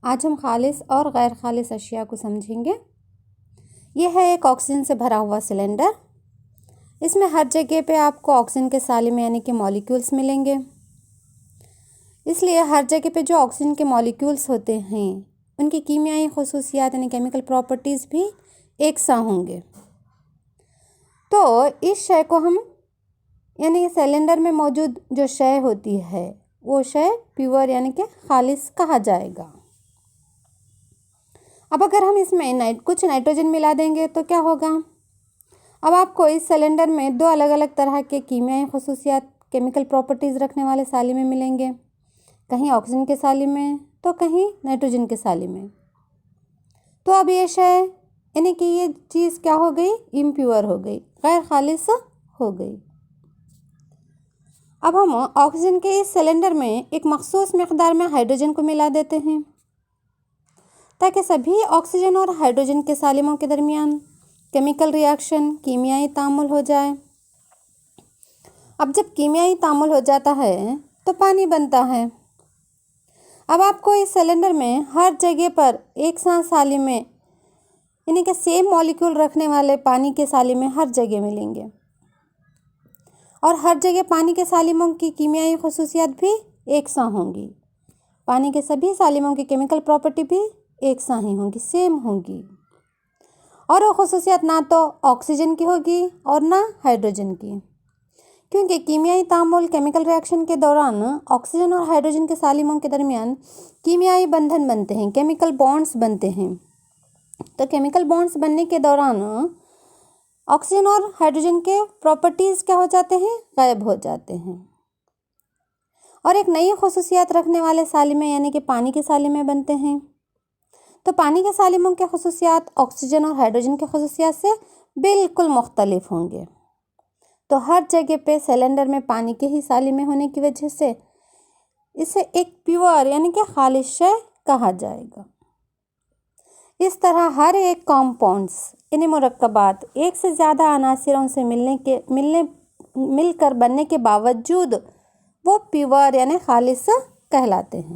آج ہم خالص اور غیر خالص اشیاء کو سمجھیں گے۔ یہ ہے ایک آکسیجن سے بھرا ہوا سلنڈر۔ اس میں ہر جگہ پہ آپ کو آکسیجن کے سالمے یعنی کہ مالیکیولز ملیں گے۔ اس لیے ہر جگہ پہ جو آکسیجن کے مالیکیولز ہوتے ہیں ان کی کیمیائی خصوصیات یعنی کیمیکل پراپرٹیز بھی یکساں ہوں گے۔ تو اس شے کو ہم یعنی سلنڈر میں موجود جو شے ہوتی ہے وہ شے پیور یعنی کہ خالص کہا جائے گا۔ اب اگر ہم اس میں کچھ نائٹروجن ملا دیں گے تو کیا ہوگا؟ اب آپ کو اس سلنڈر میں دو الگ الگ طرح کے کیمیائی خصوصیات کیمیکل پراپرٹیز رکھنے والے سالمے ملیں گے، کہیں آکسیجن کے سالمے تو کہیں نائٹروجن کے سالمے۔ تو اب یہ شے یعنی کہ یہ چیز کیا ہو گئی؟ امپیور ہو گئی، غیر خالص ہو گئی۔ اب ہم آکسیجن کے اس سلنڈر میں ایک مخصوص مقدار میں ہائیڈروجن کو ملا دیتے ہیں تاکہ سبھی آکسیجن اور ہائیڈروجن کے سالموں کے درمیان کیمیکل ریاکشن کیمیائی تعامل ہو جائے۔ اب جب کیمیائی تعامل ہو جاتا ہے تو پانی بنتا ہے۔ اب آپ کو اس سلنڈر میں ہر جگہ پر یکساں سالمے یعنی کہ سیم مالیکیول رکھنے والے پانی کے سالمے ہر جگہ ملیں گے، اور ہر جگہ پانی کے سالموں کی کیمیائی خصوصیات بھی یکساں ہوں گی۔ پانی کے سبھی سالموں کی کیمیکل پراپرٹی بھی یکساں ہی ہوں گی، سیم ہوں گی، اور وہ خصوصیات نہ تو آکسیجن کی ہوگی اور نہ ہائیڈروجن کی، کیونکہ کیمیائی تعامل کیمیکل ریاکشن کے دوران آکسیجن اور ہائیڈروجن کے سالموں کے درمیان کیمیائی بندھن بنتے ہیں، کیمیکل بانڈز بنتے ہیں۔ تو کیمیکل بانڈز بننے کے دوران آکسیجن اور ہائیڈروجن کے پراپرٹیز کیا ہو جاتے ہیں؟ غائب ہو جاتے ہیں، اور ایک نئی خصوصیات رکھنے والے سالمے یعنی کہ پانی کے سالمے بنتے ہیں۔ تو پانی کے سالموں کے خصوصیات آکسیجن اور ہائیڈروجن کے خصوصیات سے بالکل مختلف ہوں گے۔ تو ہر جگہ پہ سلنڈر میں پانی کے ہی سالمے ہونے کی وجہ سے اسے ایک پیور یعنی کہ خالص شے کہا جائے گا۔ اس طرح ہر ایک کمپاؤنڈز یعنی مرکبات ایک سے زیادہ عناصروں سے مل کر بننے کے باوجود وہ پیور یعنی خالص کہلاتے ہیں۔